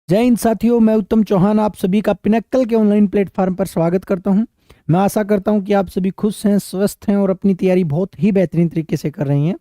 जय हिंद साथियों, मैं उत्तम चौहान आप सभी का पिनक्कल के ऑनलाइन प्लेटफॉर्म पर स्वागत करता हूं। मैं आशा करता हूं कि आप सभी खुश हैं, स्वस्थ हैं और अपनी तैयारी बहुत ही बेहतरीन तरीके से कर रही हैं।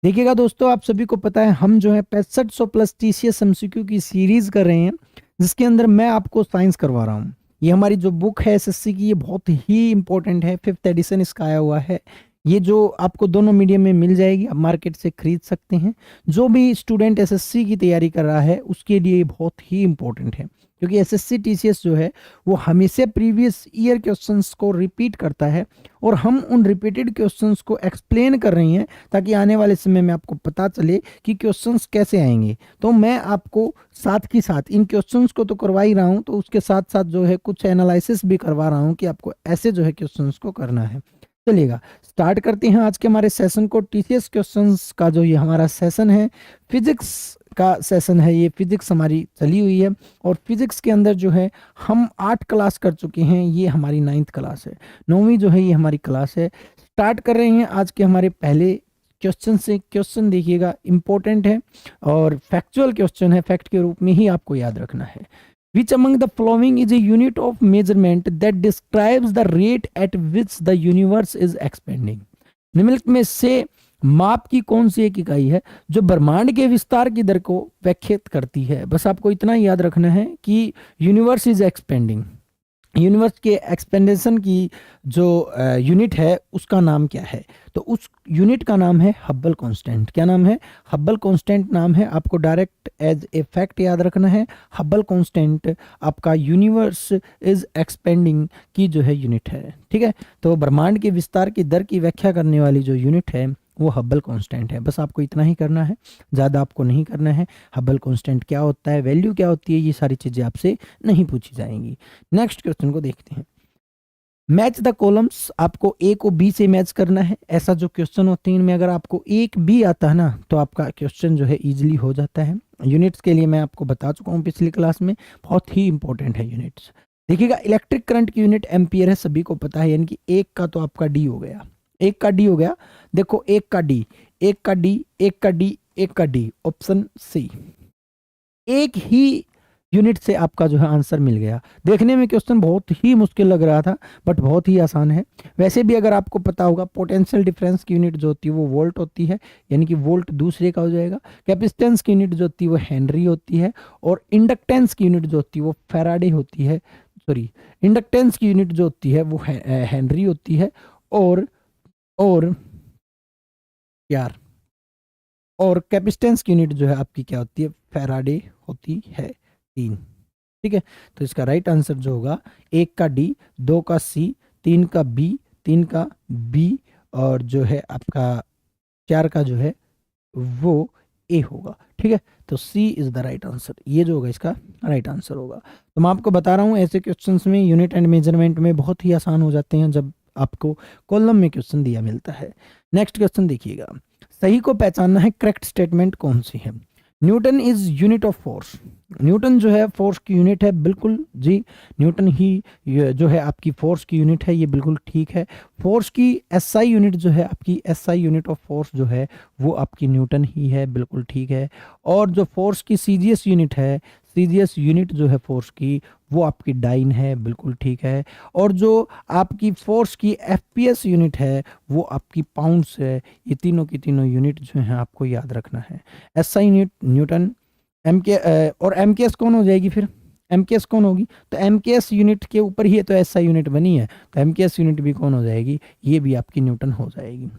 देखिएगा दोस्तों, आप सभी को पता है हम जो है 6500 प्लस टीसीएस एमसीक्यू की सीरीज कर रहे हैं, जिसके अंदर मैं आपको साइंस करवा रहा हूँ। ये हमारी जो बुक है एसएससी की, ये बहुत ही इंपॉर्टेंट है। 5th एडिशन इसका आया हुआ है। ये जो आपको दोनों मीडियम में मिल जाएगी, आप मार्केट से खरीद सकते हैं। जो भी स्टूडेंट एसएससी की तैयारी कर रहा है उसके लिए ये बहुत ही इंपॉर्टेंट है, क्योंकि एसएससी टीसीएस जो है वो हमेशा प्रीवियस ईयर क्वेश्चंस को रिपीट करता है, और हम उन रिपीटेड क्वेश्चंस को एक्सप्लेन कर रही हैं ताकि आने वाले समय में आपको पता चले कि क्वेश्चंस कैसे आएंगे। तो मैं आपको साथ ही साथ इन क्वेश्चंस को तो करवा ही रहा हूं, तो उसके साथ साथ जो है कुछ एनालिसिस भी करवा रहा हूं कि आपको ऐसे जो है क्वेश्चंस को करना है। चलिएगा, स्टार्ट करते हैं आज के हमारे सेशन को। टीसीएस क्वेश्चंस का जो ये हमारा सेशन है, फिजिक्स का सेशन है। ये फिजिक्स हमारी चली हुई है, और फिजिक्स के अंदर जो है हम 8 क्लास कर चुके हैं। ये हमारी 9th क्लास है, 9वीं जो है ये हमारी क्लास है। स्टार्ट कर रहे हैं आज के हमारे पहले क्वेश्चन से। क्वेश्चन देखिएगा, इंपॉर्टेंट है और फैक्चुअल क्वेश्चन है, फैक्ट के रूप में ही आपको याद रखना है। Which among the following is a unit of measurement that describes the rate at which the universe is expanding? निम्नलिखित में से माप की कौन सी एक इकाई है जो ब्रह्मांड के विस्तार की दर को व्याख्यात करती है? बस आपको इतना ही याद रखना है कि यूनिवर्स इज एक्सपेंडिंग। यूनिवर्स के एक्सपेंडेशन की जो यूनिट है उसका नाम क्या है? तो उस यूनिट का नाम है हब्बल कांस्टेंट। क्या नाम है? हब्बल कांस्टेंट नाम है। आपको डायरेक्ट एज ए फैक्ट याद रखना है। हब्बल कांस्टेंट आपका यूनिवर्स इज एक्सपेंडिंग की जो है यूनिट है। ठीक है, तो ब्रह्मांड के विस्तार की दर की व्याख्या करने वाली जो यूनिट है वो हब्बल कांस्टेंट है। बस आपको इतना ही करना है, ज़्यादा आपको नहीं करना है। हब्बल कांस्टेंट क्या होता है, वैल्यू क्या होती है, ये सारी चीज़ें आपसे नहीं पूछी जाएंगी। नेक्स्ट क्वेश्चन को देखते हैं। मैच द कॉलम्स, आपको ए को बी से मैच करना है। ऐसा जो क्वेश्चन होते हैं इनमें अगर आपको एक बी आता है ना, तो आपका क्वेश्चन जो है इजीली हो जाता है। यूनिट्स के लिए मैं आपको बता चुका हूँ पिछली क्लास में, बहुत ही इंपॉर्टेंट है यूनिट्स। देखिएगा, इलेक्ट्रिक करंट की यूनिट एम्पियर है, सभी को पता है। यानी कि एक का तो आपका डी हो गया, एक का डी हो गया। देखो, एक का डी, एक का डी, एक का डी, एक का डी, ऑप्शन सी। एक ही यूनिट से आपका जो है आंसर मिल गया। देखने में क्वेश्चन बहुत ही मुश्किल लग रहा था, बट बहुत ही आसान है। वैसे भी अगर आपको पता होगा, पोटेंशियल डिफरेंस की यूनिट जो होती है वो वोल्ट होती है, यानी कि वोल्ट दूसरे का हो जाएगा। कैपेसिटेंस की यूनिट जो होती है वो हेनरी होती है, और इंडक्टेंस की यूनिट जो होती है वो फैराडे होती है। सॉरी, इंडक्टेंस की यूनिट जो होती है वो हेनरी होती है, और यार, और कैपेसिटेंस की यूनिट जो है आपकी क्या होती है? फैराडे होती है। 3। ठीक है, तो इसका राइट आंसर जो होगा, एक का डी, दो का सी, तीन का बी, तीन का बी, और जो है आपका 4 का जो है वो ए होगा। ठीक है, तो C is the right answer. ये जो होगा इसका राइट आंसर होगा। तो मैं आपको बता रहा हूँ, ऐसे क्वेश्चंस में यूनिट एंड मेजरमेंट में बहुत ही आसान हो जाते हैं जब आपको कॉलम में क्वेश्चन दिया मिलता है। नेक्स्ट क्वेश्चन देखिएगा, सही को पहचानना है, करेक्ट स्टेटमेंट कौन सी है? Newton is unit of force. Newton जो है फोर्स की यूनिट है, बिल्कुल जी। न्यूटन ही जो है आपकी फोर्स की यूनिट है, ये बिल्कुल ठीक है। फोर्स की एसआई यूनिट जो है आपकी, एसआई यूनिट ऑफ फोर्स जो है वो आपकी न्यूटन ही है, बिल्कुल ठीक है। और जो फोर्स की सीजीएस यूनिट है, सीजीएस यूनिट जो है फोर्स की, वो आपकी डाइन है, बिल्कुल ठीक है। और जो आपकी फोर्स की एफपीएस यूनिट है वो आपकी पाउंड्स है। ये तीनों की तीनों यूनिट जो है आपको याद रखना है। एसआई यूनिट न्यूटन, एम के और एम के एस कौन हो जाएगी फिर? एम के एस कौन होगी? तो एम के एस यूनिट के ऊपर ही तो एसआई यूनिट बनी है, तो एम के एस यूनिट भी कौन हो जाएगी? ये भी आपकी न्यूटन हो जाएगी।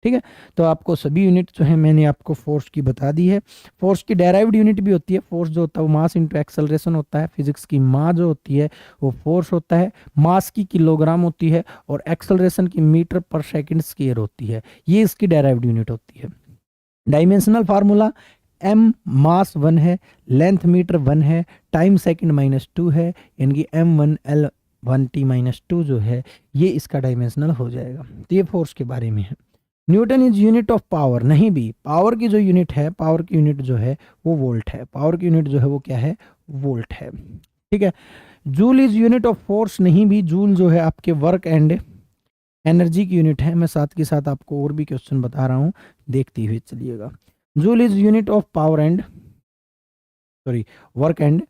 ठीक है, तो आपको सभी यूनिट जो है मैंने आपको फोर्स की बता दी है। फोर्स की डेराइव्ड यूनिट भी होती है। फोर्स जो होता है वो मास इंटू एक्सेलरेशन होता है। फिजिक्स की माँ जो होती है वो फोर्स होता है, मास की किलोग्राम होती है, और एक्सेलरेशन की मीटर पर सेकंड स्क्वायर होती है। ये इसकी डेराइव्ड यूनिट होती है। डायमेंशनल फार्मूला, एम मास 1 है, लेंथ मीटर 1 है, टाइम सेकंड -2 है, यानी कि m1l1t-2 जो है ये इसका डायमेंशनल हो जाएगा। तो ये फोर्स के बारे में है। Newton is unit of power, नहीं भी। पावर की जो यूनिट है, पावर की यूनिट जो है वो वोल्ट है। पावर की यूनिट जो है वो क्या है? वोल्ट है। ठीक है, joule is unit of force, नहीं भी। जूल जो है आपके वर्क एंड एनर्जी की यूनिट है। मैं साथ के साथ आपको और भी क्वेश्चन बता रहा हूँ, देखते हुए चलिएगा। Joule is unit of power and, sorry, work and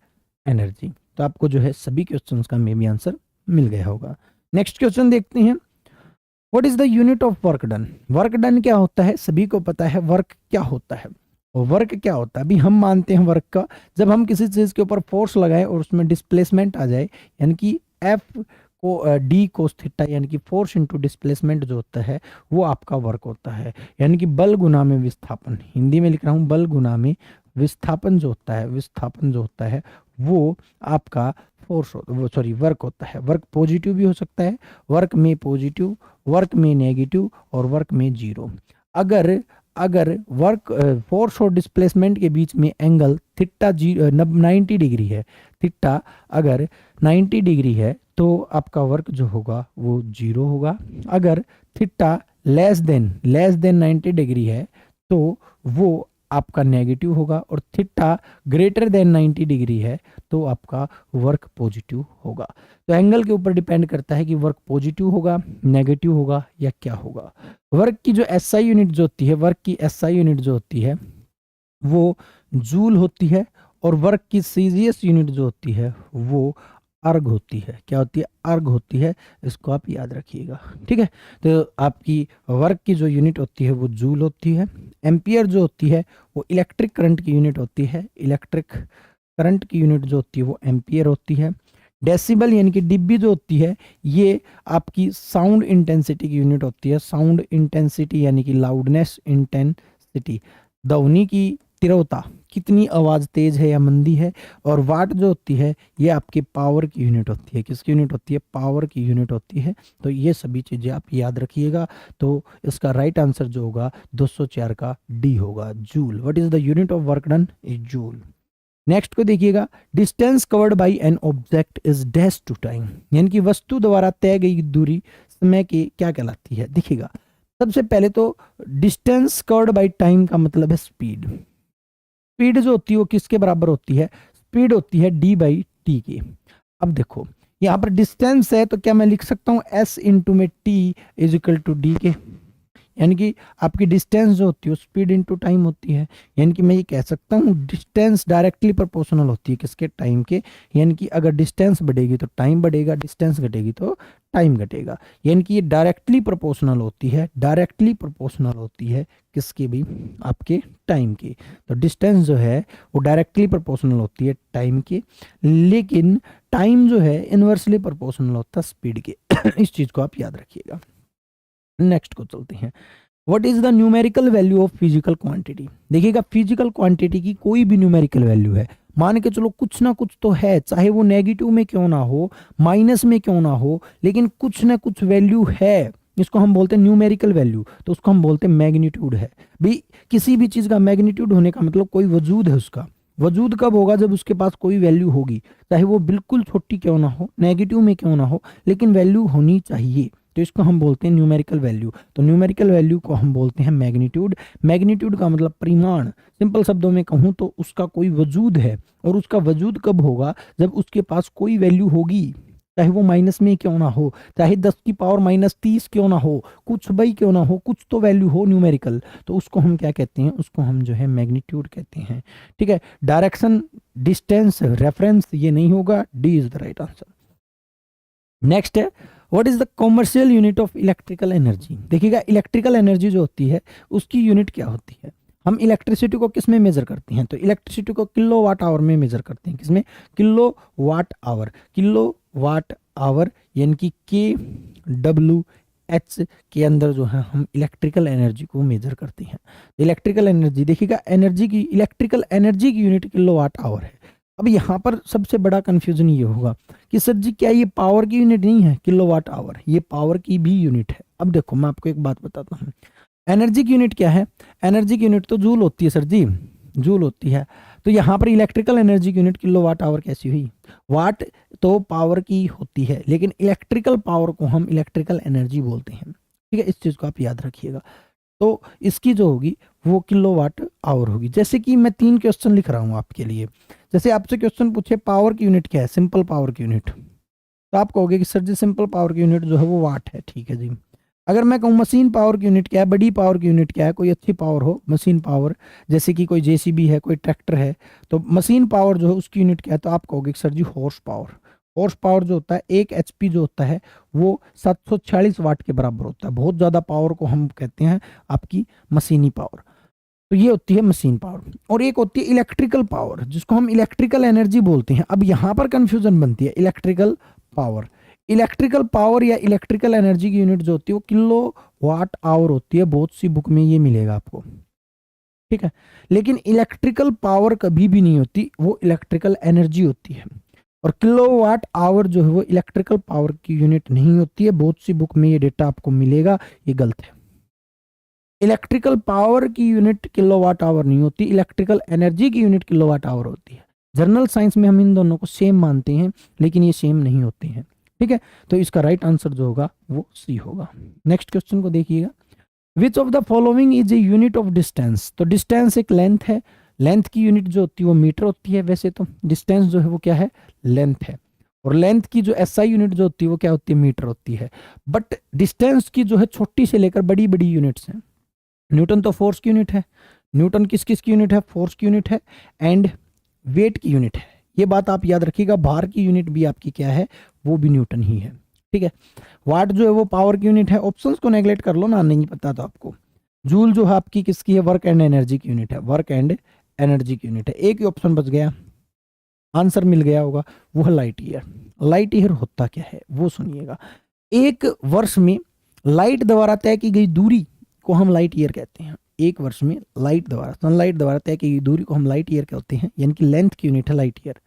energy. तो आपको जो है सभी क्वेश्चंस का मे बी आंसर मिल गया होगा। नेक्स्ट क्वेश्चन देखते हैं, what is the unit of work done. Work done क्या होता है, सभी को पता है वर्क क्या होता है। और वर्क क्या होता है, अभी हम मानते हैं वर्क का, जब हम किसी चीज के ऊपर फोर्स लगाएं और उसमें डिस्प्लेसमेंट आ जाए, यानी कि एफ को डी कोस थीटा, यानी कि फोर्स इनटू डिस्प्लेसमेंट जो होता है वो आपका वर्क होता है। यानी कि बल गुना में विस्थापन, हिंदी में लिख रहा हूँ, बल गुना में विस्थापन जो होता है, विस्थापन जो होता है वो आपका फोर्स वो सॉरी वर्क होता है। वर्क पॉजिटिव भी हो सकता है, वर्क में पॉजिटिव, वर्क में नेगेटिव और वर्क में जीरो। अगर अगर वर्क फोर्स और डिस्प्लेसमेंट के बीच में एंगल थीटा 90 डिग्री है, थीटा अगर 90 डिग्री है तो आपका वर्क जो होगा वो जीरो होगा। अगर थीटा लेस देन 90 डिग्री है तो वो आपका नेगेटिव होगा, और थीटा ग्रेटर देन 90 डिग्री है तो आपका वर्क पॉजिटिव होगा। तो एंगल के ऊपर डिपेंड करता है कि वर्क पॉजिटिव होगा, नेगेटिव होगा या क्या होगा। वर्क की जो एसआई यूनिट जो होती है, वर्क की एसआई यूनिट जो होती है वो जूल होती है, और वर्क की सीजीएस यूनिट जो होती है वो अर्ग होती है। क्या होती है, अर्ग होती है। इसको आप याद रखिएगा, ठीक है। तो आपकी वर्क की जो यूनिट होती है वो जूल होती है। एम्पियर जो होती है वो इलेक्ट्रिक करंट की यूनिट होती है, इलेक्ट्रिक करंट की यूनिट जो होती है वो एम्पियर होती है। डेसिबल यानी कि डिब्बी जो होती है ये आपकी साउंड इंटेंसिटी की यूनिट होती है। साउंड इंटेंसिटी यानी कि लाउडनेस इंटेंसिटी, ध्वनि की तीव्रता, कितनी आवाज तेज है या मंदी है। और वाट जो होती है ये आपके पावर की यूनिट होती है। किसकी यूनिट होती है, पावर की यूनिट होती है। तो ये सभी चीजें आप याद रखिएगा। तो इसका राइट आंसर जो होगा 204 का डी होगा, joule. What is the unit of work done, is joule. Next को देखिएगा, distance covered by an object is dash to time, यानी कि वस्तु द्वारा तय गई दूरी समय की क्या कहलाती है। देखिएगा सबसे पहले तो डिस्टेंस कवर्ड बाय टाइम का मतलब है स्पीड। स्पीड जो होती है वो किसके बराबर होती है, स्पीड होती है डी बाई टी के। अब देखो यहाँ पर डिस्टेंस है तो क्या मैं लिख सकता हूँ एस इंटू में T is equal to D के, यानी कि आपकी डिस्टेंस जो होती है स्पीड इनटू टाइम होती है। यानी कि मैं ये कह सकता हूँ डिस्टेंस डायरेक्टली प्रोपोर्शनल होती है किसके, टाइम के। यानी कि अगर डिस्टेंस बढ़ेगी तो टाइम बढ़ेगा, डिस्टेंस घटेगी तो टाइम घटेगा। यानी कि ये डायरेक्टली प्रोपोर्शनल होती है, डायरेक्टली प्रोपोर्शनल होती है किसकी भी, आपके टाइम की। तो डिस्टेंस जो है वो डायरेक्टली प्रोपोर्शनल होती है टाइम की, लेकिन टाइम जो है इनवर्सली प्रोपोर्शनल होता है स्पीड के। इस चीज को आप याद रखिएगा। नेक्स्ट को चलते हैं, what is the numerical value of physical quantity. देखिएगा फिजिकल क्वांटिटी की कोई भी न्यूमेरिकल वैल्यू है, मान के चलो कुछ ना कुछ तो है, चाहे वो नेगेटिव में क्यों ना हो, माइनस में क्यों ना हो, लेकिन कुछ ना कुछ वैल्यू है। इसको हम बोलते हैं न्यूमेरिकल वैल्यू, तो उसको हम बोलते हैं मैग्नीट्यूड है। भाई किसी भी चीज का मैग्नीट्यूड होने का मतलब कोई वजूद है उसका। वजूद कब होगा, जब उसके पास कोई वैल्यू होगी, चाहे वो बिल्कुल छोटी क्यों ना हो, नेगेटिव में क्यों ना हो, लेकिन वैल्यू होनी चाहिए। तो इसको हम बोलते हैं न्यूमेरिकल वैल्यू। तो न्यूमेरिकल वैल्यू को हम बोलते हैं मैग्नीट्यूड। मैग्नीट्यूड का मतलब परिमाण, सिंपल शब्दों में कहूँ तो उसका कोई वजूद है, और उसका वजूद कब होगा, जब उसके पास कोई वैल्यू होगी, चाहे वो माइनस में क्यों ना हो, चाहे 10 की पावर -30 क्यों ना हो, कुछ भाई क्यों ना हो, कुछ तो वैल्यू हो न्यूमेरिकल, तो उसको हम क्या कहते हैं, उसको हम जो है मैग्नीट्यूड कहते हैं। ठीक है, डायरेक्शन, डिस्टेंस, रेफरेंस ये नहीं होगा, D is the right answer. Next है, what is the commercial unit of electrical energy. देखिएगा इलेक्ट्रिकल एनर्जी जो होती है उसकी यूनिट क्या होती है। हम इलेक्ट्रिसिटी को किस में मेजर करते हैं, तो इलेक्ट्रिसिटी को किलो वाट आवर में मेजर करते हैं। किसमें, kilo watt hour. Kilo watt hour यानी कि KWH के अंदर जो है हम इलेक्ट्रिकल एनर्जी को मेजर करते हैं। इलेक्ट्रिकल एनर्जी, देखिएगा एनर्जी की, इलेक्ट्रिकल एनर्जी की यूनिट किलो वाट आवर है। अब यहाँ पर सबसे बड़ा कंफ्यूजन ये होगा कि सर जी क्या ये पावर की यूनिट नहीं है, किलोवाट आवर, ये पावर की भी यूनिट है। अब देखो मैं आपको एक बात बताता हूँ, एनर्जी की यूनिट क्या है, एनर्जी की यूनिट तो जूल होती है सर जी, जूल होती है। तो यहाँ पर इलेक्ट्रिकल एनर्जी की यूनिट किलोवाट आवर कैसी हुई, वाट तो पावर की होती है, लेकिन इलेक्ट्रिकल पावर को हम इलेक्ट्रिकल एनर्जी बोलते हैं। ठीक है, इस चीज को आप याद रखिएगा। तो इसकी जो होगी वो किलोवाट आवर होगी। जैसे कि मैं 3 क्वेश्चन लिख रहा हूँ आपके लिए, जैसे आपसे क्वेश्चन पूछे पावर की यूनिट क्या है, सिंपल पावर की यूनिट, तो आप कहोगे कि सर जी सिंपल पावर की यूनिट जो है वो वाट है। ठीक है जी, अगर मैं कहूँ मशीन पावर की यूनिट क्या है, बड़ी पावर की यूनिट क्या है, कोई अच्छी पावर हो, मशीन पावर, जैसे कि कोई जेसीबी है, कोई ट्रैक्टर है, तो मशीन पावर जो है उसकी यूनिट क्या है, तो आप कहोगे सर जी हॉर्स पावर। हॉर्स पावर जो होता है, 1 HP जो होता है वो 746 वाट के बराबर होता है। बहुत ज़्यादा पावर को हम कहते हैं आपकी मशीनी पावर। तो ये होती है मशीन पावर। और एक होती है इलेक्ट्रिकल पावर, जिसको हम इलेक्ट्रिकल एनर्जी बोलते हैं। अब यहाँ पर कंफ्यूजन बनती है, इलेक्ट्रिकल पावर, इलेक्ट्रिकल पावर या इलेक्ट्रिकल एनर्जी की यूनिट जो होती है वो किलो वाट आवर होती है। बहुत सी बुक में ये मिलेगा आपको, ठीक है। लेकिन इलेक्ट्रिकल पावर कभी भी नहीं होती, वो इलेक्ट्रिकल एनर्जी होती है। और किलो वाट आवर जो है वो इलेक्ट्रिकल पावर की यूनिट नहीं होती है। बहुत सी बुक में ये डेटा आपको मिलेगा, ये गलत है। इलेक्ट्रिकल पावर की यूनिट किलोवाट आवर नहीं होती, इलेक्ट्रिकल एनर्जी की यूनिट किलोवाट आवर होती है। जर्नल साइंस में हम इन दोनों को सेम मानते हैं, लेकिन ये सेम नहीं होते हैं, ठीक है। तो इसका राइट आंसर जो होगा वो सी होगा। नेक्स्ट क्वेश्चन को देखिएगा, which of the following is a unit of distance. तो डिस्टेंस एक लेंथ है, लेंथ की यूनिट जो होती है वो मीटर होती है। वैसे तो डिस्टेंस जो है वो क्या है, लेंथ है। और लेंथ की जो एसआई यूनिट जो होती है वो क्या होती है, मीटर होती है। बट डिस्टेंस की जो है छोटी से लेकर बड़ी बड़ी यूनिट्स हैं। न्यूटन तो फोर्स की यूनिट है, न्यूटन किस किस की यूनिट है, फोर्स की यूनिट है एंड वेट की यूनिट है। ये बात आप याद रखिएगा, भार की यूनिट भी आपकी क्या है, वो भी न्यूटन ही है, ठीक है। वाट जो है वो पावर की यूनिट है। ऑप्शंस को नेगलेक्ट कर लो ना, नहीं पता तो आपको। जूल जो है आपकी किसकी है, वर्क एंड एनर्जी की यूनिट है, वर्क एंड एनर्जी की यूनिट है। एक ही ऑप्शन बच गया, आंसर मिल गया होगा, वो है लाइट ईयर। लाइट ईयर होता क्या है वो सुनिएगा। एक वर्ष में लाइट द्वारा तय की गई दूरी को हम लाइट ईयर कहते हैं। एक वर्ष में लाइट द्वारा, सनलाइट द्वारा तय की गई दूरी को हम लाइट ईयर कहते हैं, यानी कि लेंथ की यूनिट है लाइट ईयर।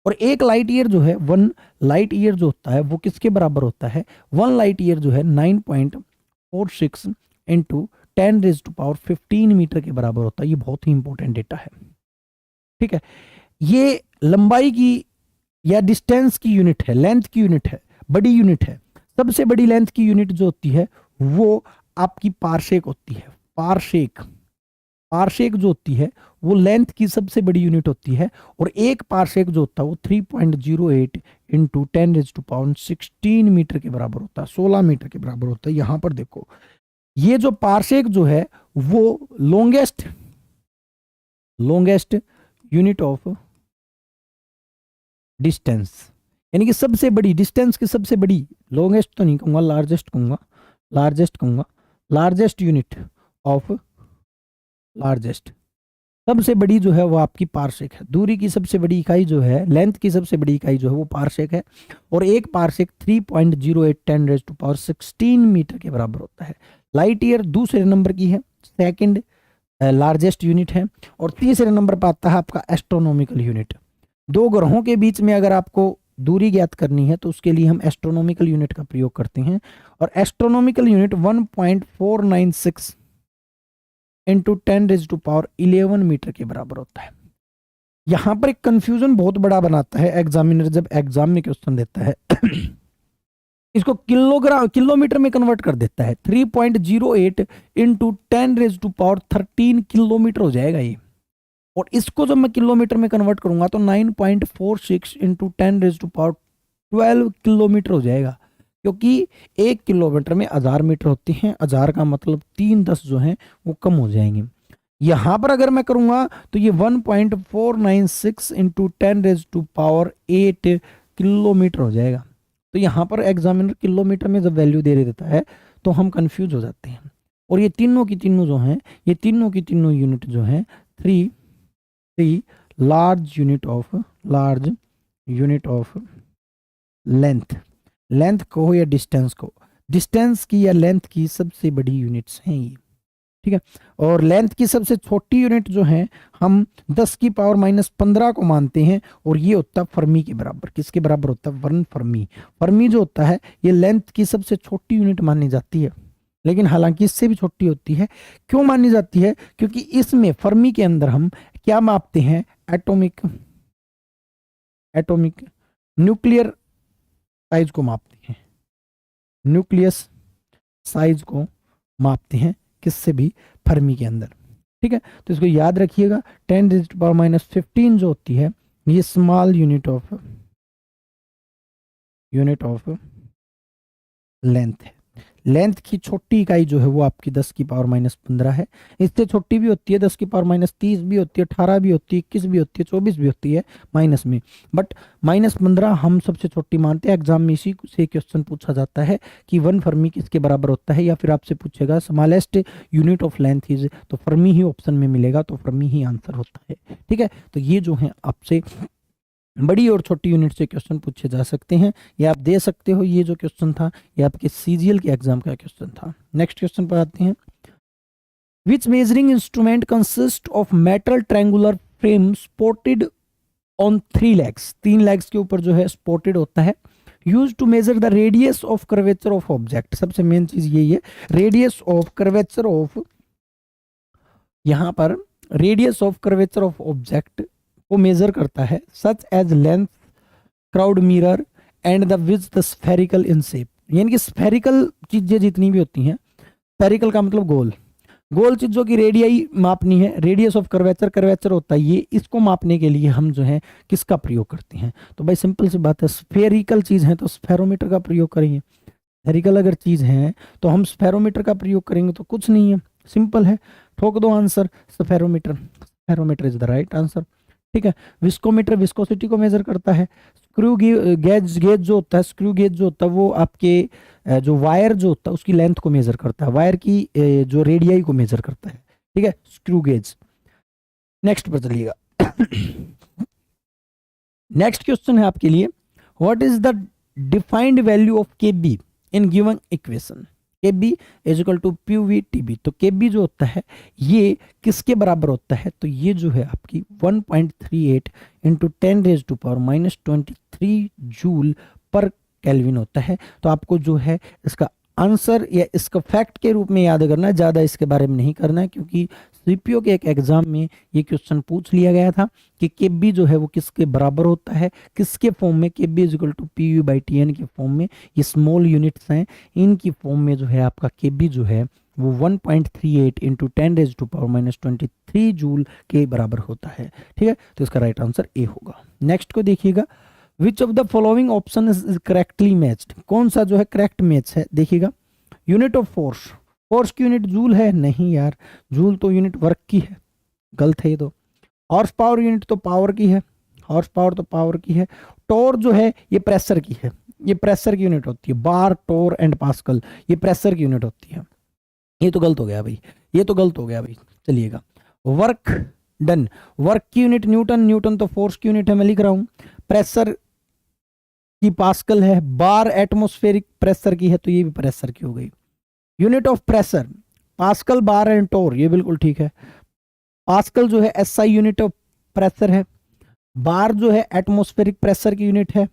और एक लाइट ईयर जो है, 1 लाइट ईयर जो होता है वो किसके बराबर होता है, 1 लाइट ईयर जो है 9.46 इंटू 10⁻15 मीटर के बराबर होता है। ये बहुत ही इंपॉर्टेंट डेटा है, ठीक है। ये लंबाई की या डिस्टेंस की यूनिट है, लेंथ की यूनिट है, बड़ी यूनिट है। सबसे बड़ी लेंथ की यूनिट जो होती है वो आपकी पारसेक होती है। पारसेक, पारसेक जो होती है वो लेंथ की सबसे बड़ी यूनिट होती है। और एक पारसेक जो होता है वो 3.08 इंटू 10⁻16 मीटर के बराबर होता है, 16 मीटर के बराबर होता है। यहां पर देखो, ये जो पारसेक जो है वो लॉन्गेस्ट यूनिट ऑफ डिस्टेंस, यानी कि सबसे बड़ी डिस्टेंस की सबसे बड़ी, लॉन्गेस्ट तो नहीं कहूंगा, लार्जेस्ट कहूंगा, लार्जेस्ट यूनिट ऑफ लार्जेस्ट, सबसे बड़ी जो है वो आपकी पारसेक है। दूरी की सबसे बड़ी इकाई जो है, लेंथ की सबसे बड़ी इकाई जो है वो पारसेक है। और एक पारसेक 3.08 10⁻16 मीटर के बराबर होता है। लाइट ईयर दूसरे नंबर की है, सेकंड लार्जेस्ट यूनिट है। और तीसरे नंबर पर आता है आपका एस्ट्रोनॉमिकल यूनिट। दो ग्रहों के बीच में अगर आपको दूरी ज्ञात करनी है तो उसके लिए हम एस्ट्रोनॉमिकल यूनिट का प्रयोग करते हैं। और एस्ट्रोनॉमिकल यूनिट 1.496 इंटू 10⁻11 मीटर के बराबर होता है। यहां पर एक कंफ्यूजन बहुत बड़ा बनाता है एग्जामिनर, जब एग्जाम में क्वेश्चन देता है इसको किलोमीटर में कन्वर्ट कर देता है। 3.08 इंटू 10⁻13 किलोमीटर हो जाएगा ये। और इसको जब मैं किलोमीटर में कन्वर्ट करूंगा तो 9.46 इंटू 10⁻12 किलोमीटर हो जाएगा। क्योंकि 1 किलोमीटर में 1000 मीटर होते हैं, 1000 का मतलब 3 10 जो हैं वो कम हो जाएंगे। यहां पर अगर मैं करूंगा तो ये 1.496 इंटू 10⁻8 किलोमीटर हो जाएगा। तो यहां पर एग्जामिनर किलोमीटर में जब वैल्यू दे देता है तो हम कंफ्यूज हो जाते हैं। और ये तीनों की तीनों जो हैं, ये तीनों की तीनों यूनिट जो हैं, three large unit of length, length को या डिस्टेंस को, डिस्टेंस की या लेंथ की सबसे बड़ी यूनिट्स हैं ये, ठीक है। और लेंथ की सबसे छोटी यूनिट जो है हम 10⁻−15 को मानते हैं। और ये होता है फर्मी के बराबर। किसके बराबर होता है, 1 फर्मी। फर्मी जो होता है ये लेंथ की सबसे छोटी यूनिट मानी जाती है, लेकिन हालांकि इससे भी छोटी होती है। क्यों मानी जाती है, क्योंकि इसमें फर्मी के अंदर हम क्या मापते हैं, एटॉमिक न्यूक्लियर साइज को मापते हैं, न्यूक्लियस साइज को मापते हैं किससे भी, फर्मी के अंदर, ठीक है। तो इसको याद रखिएगा, 10⁻15 जो होती है ये स्मॉल यूनिट ऑफ लेंथ है। लेंथ की छोटी इकाई जो है वो आपकी 10 की पावर माइनस 15 है। इससे छोटी भी होती है, 10 की पावर माइनस 30 भी होती है, 18 भी होती है, 21 भी होती है, 24 भी होती है माइनस में, बट माइनस 15 हम सबसे छोटी मानते हैं। एग्जाम में इसी से क्वेश्चन पूछा जाता है कि 1 फर्मी किसके बराबर होता है, या फिर आपसे पूछेगा smallest unit of length is, तो फर्मी ही ऑप्शन में मिलेगा, तो फर्मी ही आंसर होता है। ठीक है, तो ये जो है आपसे बड़ी और छोटी यूनिट से क्वेश्चन पूछे जा सकते हैं, ये आप दे सकते हो। ये जो क्वेश्चन था ये आपके सीजीएल के एग्जाम का क्वेश्चन था। नेक्स्ट क्वेश्चन पर आते हैं। Which measuring instrument consist of metal triangular frame supported on 3 legs, 3 legs के ऊपर जो है स्पोर्टेड होता है, used to measure the radius of curvature of object. सबसे मेन चीज यही है, रेडियस ऑफ कर्वेचर ऑफ, यहां पर radius of curvature of object को मेजर करता है, such as length, crowd mirror and the which the spherical in shape. यानी कि स्फेरिकल चीजें जितनी भी होती हैं, स्फेरिकल का मतलब गोल, गोल चीजों की रेडियाई मापनी है, रेडियस ऑफ कर्वेचर, कर्वेचर होता है ये, इसको मापने के लिए हम जो है किसका प्रयोग करते हैं, तो भाई सिंपल सी बात है, स्फेरिकल चीज है तो स्फेरोमीटर का प्रयोग करेंगे। स्फेरिकल अगर चीज है तो हम स्फेरोमीटर का प्रयोग करेंगे, तो कुछ नहीं है, सिंपल है, ठोक दो answer, spherometer, spherometer is the right answer. ठीक है, विस्कोमीटर विस्कोसिटी को मेजर करता है, स्क्रू गेज, गेज जो होता है, स्क्रू गेज जो होता है वो आपके जो वायर जो होता है उसकी लेंथ को मेजर करता है, वायर की जो रेडियाई को मेजर करता है। ठीक है, स्क्रू गेज। नेक्स्ट पर चलिएगा। नेक्स्ट क्वेश्चन है आपके लिए, what is the defined value of K B in given equation, K B is equal to P V T B. तो के बी जो होता है ये किसके बराबर होता है, तो ये जो है आपकी 1.38 into 10 raise to power minus 23 joule पर केल्विन होता है। तो आपको जो है इसका आंसर या इसका फैक्ट के रूप में याद करना है, ज़्यादा इसके बारे में नहीं करना है, क्योंकि सीपीओ के एक एग्जाम में ये क्वेश्चन पूछ लिया गया था कि के बी जो है वो किसके बराबर होता है, किसके फॉर्म में, K B is equal to P U by T N के फॉर्म में, ये स्मॉल यूनिट्स हैं, इनकी फॉर्म में जो है आपका के बी जो है वो 1.38 into 10 raise to power minus 23 joule के बराबर होता है। ठीक है, तो इसका राइट आंसर ए होगा। नेक्स्ट को देखिएगा, which of the following option is correctly matched, कौन सा जो है करेक्ट मैच है, देखिएगा। यूनिट ऑफ फोर्स, फोर्स की यूनिट जूल है, नहीं यार, जूल तो यूनिट वर्क की है, गलत है ये तो। हॉर्स पावर यूनिट तो पावर की है, हॉर्स पावर तो पावर की है। टोर जो है ये प्रेशर की है, ये प्रेशर की यूनिट होती है, बार, टोर एंड पास्कल ये प्रेशर की यूनिट होती है। ये तो गलत हो गया भाई, ये तो गलत हो गया भाई। चलिएगा, वर्क डन, वर्क की यूनिट न्यूटन, न्यूटन तो फोर्स की यूनिट है, मैं लिख रहा हूं। प्रेशर की पास्कल है, बार एटमॉस्फेरिक प्रेशर की है, तो ये भी प्रेशर की हो गई। Unit of pressure pascal, bar and torr, ये बिल्कुल ठीक है। पास्कल जो है एसआई यूनिट ऑफ प्रेशर है, बार जो है एटमॉस्फेरिक प्रेशर की यूनिट है,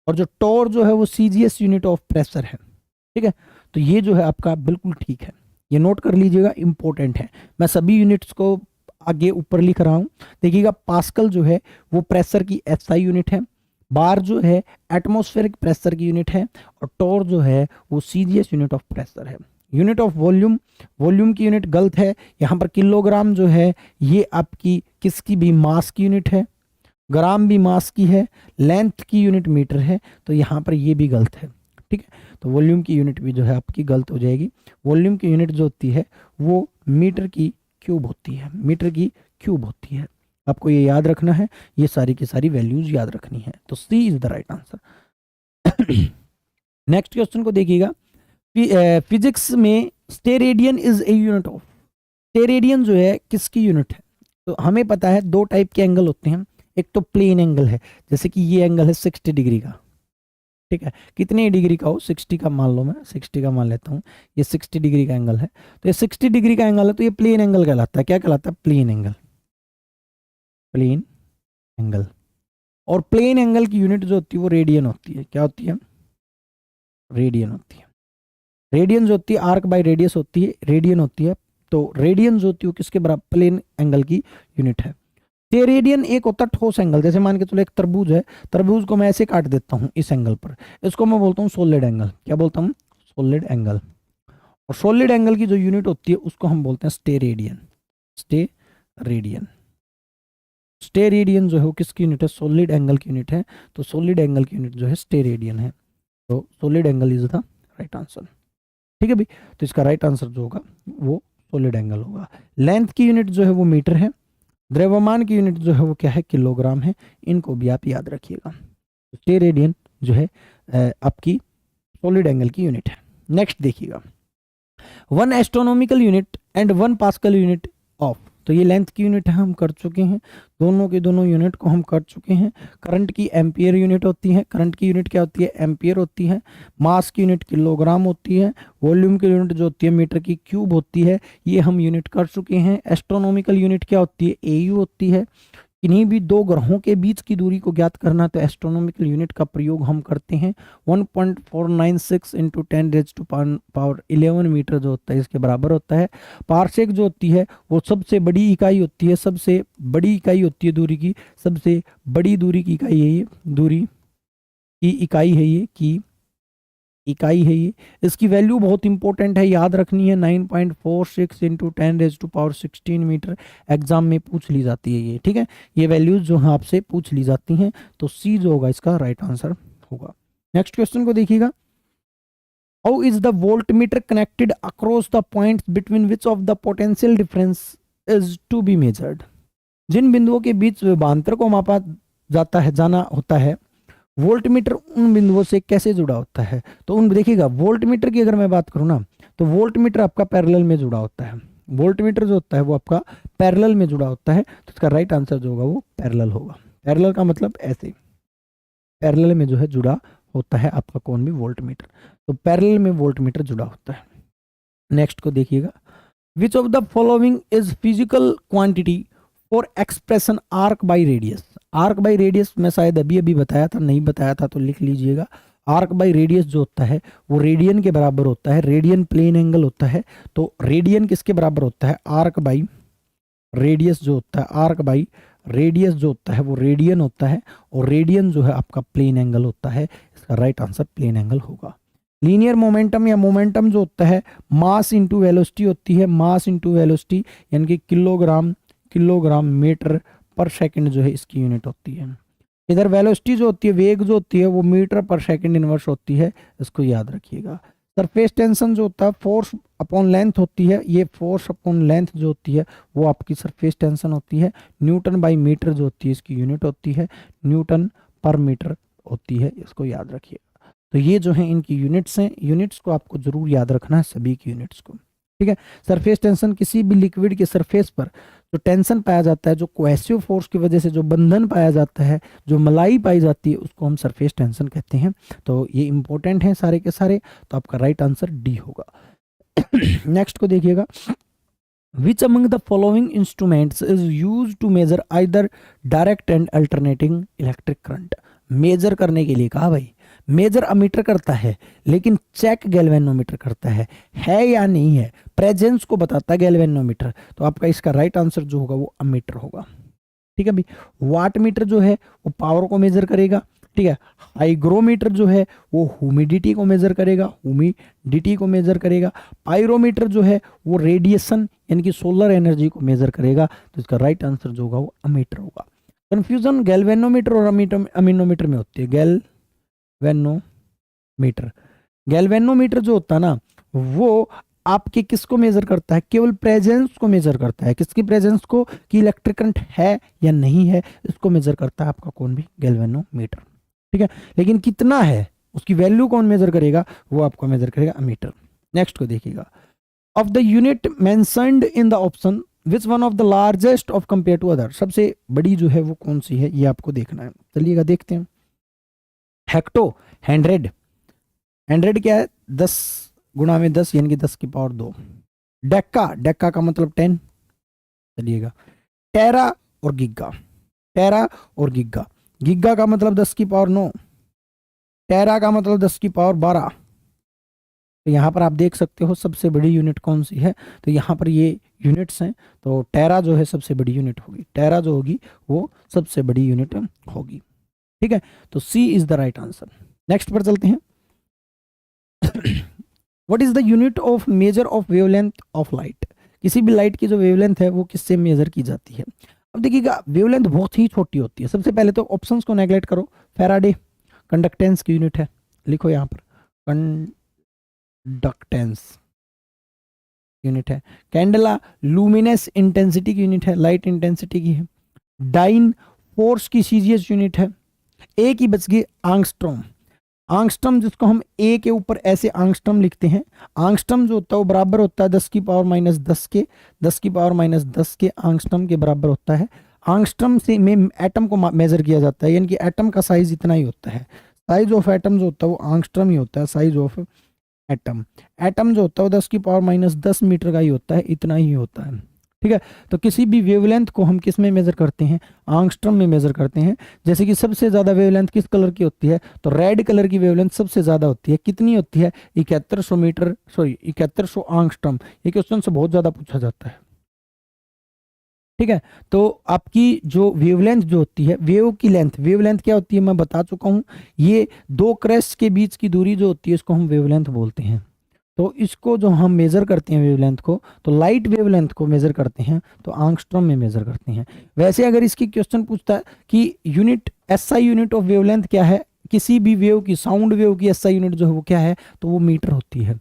और जो टोर जो है वो सीजीएस यूनिट ऑफ प्रेशर है। ठीक है, तो ये जो है आपका बिल्कुल ठीक है, ये नोट कर लीजिएगा, इंपॉर्टेंट है। मैं सभी यूनिट्स को आगे ऊपर लिख रहा हूं, देखिएगा। पास्कल जो है वो प्रेशर की एसआई यूनिट है, बार जो है एटमॉस्फेरिक प्रेशर की यूनिट है, और टोर जो है वो सीजीएस यूनिट ऑफ प्रेशर है। यूनिट ऑफ वॉल्यूम, वॉल्यूम की यूनिट गलत है, यहाँ पर किलोग्राम जो है ये आपकी किसकी भी मास की यूनिट है, ग्राम भी मास की है, लेंथ की यूनिट मीटर है, तो यहाँ पर ये भी गलत है। ठीक है, तो वॉल्यूम की यूनिट भी जो है आपकी गलत हो जाएगी। वॉल्यूम की यूनिट जो होती है वो मीटर की क्यूब होती है, मीटर की क्यूब होती है, आपको ये याद रखना है, ये सारी की सारी वैल्यूज याद रखनी है, तो C is the right answer. Next question को देखिएगा, फिजिक्स में steradian is a unit of, steradian जो है किसकी यूनिट है, तो हमें पता है दो टाइप के एंगल होते हैं, एक तो प्लेन एंगल है, जैसे कि ये एंगल है 60 डिग्री का। ठीक है, कितने डिग्री का हो, 60 का मान लो, मैं 60 का मान लेता हूँ, ये 60 डिग्री का एंगल है, तो ये 60 डिग्री का एंगल है, तो ये प्लेन एंगल कहलाता है, क्या कहलाता है, प्लेन एंगल, प्लेन एंगल। और प्लेन एंगल की यूनिट जो होती है वो रेडियन होती है, क्या होती है, रेडियन होती है। रेडियन जो होती है आर्क बाय रेडियस होती है, रेडियन होती है, तो रेडियन जो होती है वो किसके बराबर, प्लेन एंगल की यूनिट है। स्टेरेडियन एक होता है ठोस एंगल, जैसे मान के चलो एक तरबूज है, तरबूज को मैं ऐसे काट देता हूँ इस एंगल पर, इसको मैं बोलता हूँ सॉलिड एंगल, क्या बोलता हूँ, सॉलिड एंगल। और सॉलिड एंगल की जो यूनिट होती है उसको हम बोलते हैं स्टेरेडियन, स्टेरेडियन। स्टेरेडियन जो है वो किसकी यूनिट है, सॉलिड एंगल की यूनिट है, तो सॉलिड एंगल की यूनिट जो है स्टेरेडियन है, तो solid angle is the right answer. ठीक है भाई। तो इसका राइट आंसर जो होगा वो सॉलिड एंगल होगा। लेंथ की यूनिट जो है वो मीटर है, द्रव्यमान की यूनिट जो है वो क्या है, किलोग्राम है। इनको भी आप याद रखिएगा। तो रेडियन जो है आपकी सॉलिड एंगल की यूनिट है। नेक्स्ट देखिएगा, 1 astronomical unit and 1 pascal unit of. तो ये लेंथ की यूनिट है, हम कर चुके हैं, दोनों के दोनों यूनिट को हम कर चुके हैं। करंट की एम्पियर यूनिट होती है, करंट की यूनिट क्या होती है, एम्पियर होती है। मास की यूनिट किलोग्राम होती है। वॉल्यूम की यूनिट जो होती है मीटर की क्यूब होती है। ये हम यूनिट कर चुके हैं। एस्ट्रोनॉमिकल यूनिट क्या होती है, एयू होती है। किन्हीं भी दो ग्रहों के बीच की दूरी को ज्ञात करना तो एस्ट्रोनॉमिकल यूनिट का प्रयोग हम करते हैं। 1.496 इंटू 10⁻11 मीटर जो होता है इसके बराबर होता है। पारसेक जो होती है वो सबसे बड़ी इकाई होती है, सबसे बड़ी इकाई होती है दूरी की, सबसे बड़ी दूरी की इकाई है ये, दूरी की इकाई है ये, की इकाई है ये। इसकी वैल्यू बहुत इंपॉर्टेंट है, याद रखनी है। 9.46 इंटू 10⁻16 मीटर एग्जाम में पूछ ली जाती है ये, ठीक है। ये वैल्यूज जो है आपसे पूछ ली जाती हैं, तो सी जो होगा इसका राइट आंसर होगा। नेक्स्ट क्वेश्चन को देखिएगा, how is the voltmeter connected across the points between which of the potential difference is to be measured. जिन बिंदुओं के बीच विभवांतर को मापा जाता है, जाना होता है, वोल्ट मीटर उन बिंदुओं से कैसे जुड़ा होता है। तो उन देखिएगा, वोल्ट मीटर की अगर मैं बात करूं ना, तो वोल्ट मीटर आपका पैरेलल में जुड़ा होता है। वोल्ट मीटर जो होता है वो आपका पैरेलल में जुड़ा होता है, तो इसका राइट आंसर जो होगा वो पैरेलल होगा। पैरेलल का मतलब ऐसे, पैरेलल में जो है जुड़ा होता है आपका कौन भी वोल्ट मीटर, तो पैरेलल में वोल्ट मीटर जुड़ा होता है। नेक्स्ट को देखिएगा, which of the following is physical quantity for expression arc by radius. Arc by radius मैं शायद अभी अभी बताया था, नहीं बताया था तो लिख लीजिएगा। आर्क बाई रेडियस जो होता है वो रेडियन के बराबर होता है, रेडियन प्लेन एंगल होता है। तो रेडियन किसके बराबर होता है, आर्क बाई रेडियस जो होता है, आर्क बाई रेडियस जो होता है वो रेडियन होता है, और रेडियन जो है आपका प्लेन एंगल होता है। इसका राइट आंसर प्लेन एंगल होगा। लीनियर मोमेंटम या मोमेंटम जो होता है मास इंटू वेलोसिटी होती है, मास इंटू वेलोसिटी, यानी कि किलोग्राम मीटर पर सेकंड जो है इसकी यूनिट होती है। इधर वेलोसिटी जो होती है, वेग जो होती है, वो मीटर पर सेकंड इनवर्स होती है, इसको याद रखिएगा। सरफेस टेंशन जो होता है फोर्स अपॉन लेंथ होती है, ये फोर्स अपॉन लेंथ जो होती है वो आपकी सरफेस टेंशन होती है। न्यूटन बाई मीटर जो होती है इसकी यूनिट होती है, न्यूटन पर मीटर होती है, इसको याद रखिएगा। तो ये जो है इनकी यूनिट्स हैं, यूनिट्स को आपको जरूर याद रखना है, सभी की यूनिट्स को, ठीक है। सरफेस टेंशन, किसी भी लिक्विड के सरफेस पर जो टेंशन पाया जाता है, जो कोहेसिव फोर्स की वजह से जो बंधन पाया जाता है, जो मलाई पाई जाती है, उसको हम सरफेस टेंशन कहते हैं। तो ये इंपॉर्टेंट है सारे के सारे, तो आपका राइट आंसर डी होगा। नेक्स्ट को देखिएगा, which among the following instruments is use to measure either direct and alternating electric current. Measure करने के लिए कहा भाई, मेजर अमीटर करता है लेकिन चेक गैल्वेनोमीटर करता है या नहीं है, प्रेजेंस को बताता है गैल्वेनोमीटर। तो आपका इसका राइट आंसर जो होगा वो अमीटर होगा, ठीक है भाई। वाट मीटर जो है वो पावर को मेजर करेगा, ठीक है। हाइग्रोमीटर जो है वो ह्यूमिडिटी को मेजर करेगा, ह्यूमिडिटी को मेजर करेगा। पायरोमीटर जो है वो रेडिएशन यानी कि सोलर एनर्जी को मेजर करेगा। तो इसका राइट आंसर जो होगा वो अमीटर होगा। कंफ्यूजन गैल्वेनोमीटर और अमीनोमीटर में होती है। गैल्वेनोमीटर जो होता है ना, वो आपके किसको मेजर करता है, केवल प्रेजेंस को मेजर करता है। किसकी प्रेजेंस को, कि इलेक्ट्रिक करंट है या नहीं है, इसको मेजर करता है आपका कौन भी गैल्वेनोमीटर, ठीक है। लेकिन कितना है उसकी वैल्यू कौन मेजर करेगा, वो आपको मेजर करेगा अमीटर। नेक्स्ट को देखिएगा, of the unit mentioned in the option which one of the largest of compare to other. सबसे बड़ी जो है वो कौन सी है, ये आपको देखना है। चलिएगा देखते हैं। हेक्टो, हंड्रेड क्या है, 10 गुणा में 10 यानी कि 10 की पावर 2। डेक्का का मतलब 10। चलिएगा, टेरा और गिग्गा, गिग्गा का मतलब 10 की पावर 9, टेरा का मतलब 10 की पावर 12। तो यहाँ पर आप देख सकते हो सबसे बड़ी यूनिट कौन सी है, तो यहाँ पर ये यूनिट्स हैं। तो टेरा जो है सबसे बड़ी यूनिट होगी, टेरा जो होगी वो सबसे बड़ी यूनिट होगी, ठीक है। तो C is the right answer. Next पर चलते हैं। What is the unit of measure of wavelength of light. किसी भी लाइट की जो वेवलेंथ है वो किससे मेजर की जाती है। अब देखिएगा, वेवलेंथ बहुत ही छोटी होती है। सबसे पहले तो ऑप्शंस को नेगलेक्ट करो। फैराडे कंडक्टेंस की यूनिट है, लिखो यहाँ पर डक्टेंस यूनिट है। कैंडला लुमिनेस इंटेंसिटी की यूनिट है, लाइट इंटेंसिटी की है। डाइन फोर्स की सीजीएस यूनिट है। ए की बच गई आंगस्ट्रॉम। आंगस्ट्रॉम जिसको हम ए के ऊपर ऐसे आंगस्ट्रॉम लिखते हैं, आंगस्ट्रॉम जो होता है वो बराबर होता है 10 की पावर माइनस 10 के, 10 की पावर माइनस 10 के आंगस्ट्रॉम के बराबर होता है। आंगस्ट्रॉम से में एटम को मेजर किया जाता है, यानी कि एटम का साइज इतना ही होता है। साइज ऑफ एटम जो होता है वो आंगस्ट्रॉम ही होता है, साइज ऑफ एटम। एटम जो होता है वो 10 की पावर माइनस 10 मीटर का ही होता है, इतना ही होता है। ठीक है, तो किसी भी वेवलेंथ को हम किस में मेजर करते हैं, आंगस्ट्रॉम में मेजर करते हैं। जैसे कि सबसे ज्यादा वेवलेंथ किस कलर की होती है, तो रेड कलर की वेवलेंथ सबसे ज्यादा होती है। कितनी होती है, 7100 मीटर, सॉरी 7100 आंगस्ट्रॉम। ये क्वेश्चन से बहुत ज्यादा पूछा जाता है। ठीक है, तो आपकी जो वेवलेंथ जो होती है, वेव की लेंथ, वेवलेंथ क्या होती है मैं बता चुका हूं। ये दो क्रेस्ट के बीच की दूरी जो होती है इसको हम वेवलेंथ बोलते हैं। तो इसको जो हम मेजर करते हैं वेवलेंथ को, तो लाइट वेवलेंथ को मेजर करते हैं तो आंगस्ट्रॉम में मेजर करते हैं। वैसे अगर इसकी क्वेश्चन पूछता है कि unit SI unit of wavelength क्या है, किसी भी वेव की, साउंड वेव की एसआई यूनिट जो है वो क्या है, तो वो मीटर होती है।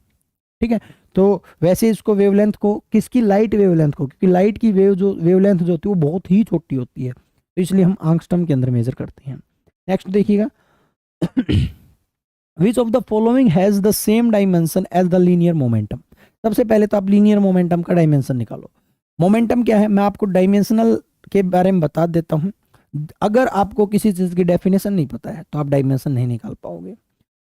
ठीक है, तो वैसे इसको वेवलेंथ को, किसकी, लाइट वेवलेंथ को, क्योंकि लाइट की वेवलेंथ जो होती है वो बहुत ही छोटी होती है, तो इसलिए हम आंगस्ट्रॉम के अंदर मेजर करते हैं। नेक्स्ट देखिएगा, which of the following has the same dimension as the linear momentum. सबसे पहले तो आप लीनियर मोमेंटम का डायमेंशन निकालो। मोमेंटम क्या है, मैं आपको डायमेंशनल के बारे में बता देता हूं। अगर आपको किसी चीज की डेफिनेशन नहीं पता है तो आप डायमेंशन नहीं निकाल पाओगे।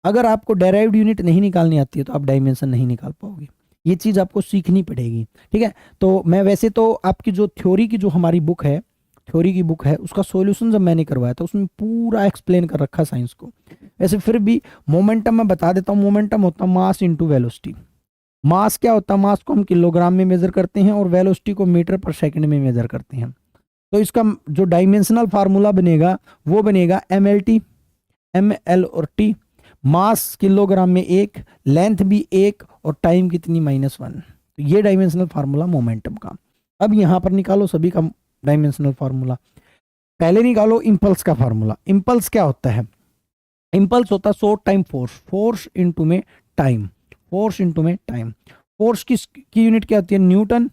अगर आपको डेराइव्ड यूनिट नहीं निकालनी आती है तो आप डायमेंशन नहीं निकाल पाओगे। ये चीज आपको सीखनी पड़ेगी। ठीक है, तो मैं वैसे तो आपकी जो थ्योरी की जो हमारी बुक है, थ्योरी की बुक है, उसका सॉल्यूशन जब मैंने करवाया था उसमें पूरा एक्सप्लेन कर रखा साइंस को। वैसे फिर भी मोमेंटम मैं बता देता हूँ। मोमेंटम होता है मास इंटू वेलोसिटी। मास क्या होता है, मास को हम किलोग्राम में मेजर करते हैं और वेलोसिटी को मीटर पर सेकंड में मेजर करते हैं। तो इसका जो डायमेंशनल फार्मूला बनेगा वो बनेगा MLT, ML और T। मास किलोग्राम में 1, लेंथ भी 1 और टाइम कितनी, -1। तो ये डायमेंशनल फार्मूला मोमेंटम का। अब यहां पर निकालो सभी का डायमेंशनल फार्मूला। पहले निकालो इंपल्स का फार्मूला। इंपल्स क्या होता है, इंपल्स होता है short time force, force into में टाइम, फोर्स इनटू में टाइम। फोर्स की यूनिट क्या होती है, न्यूटन,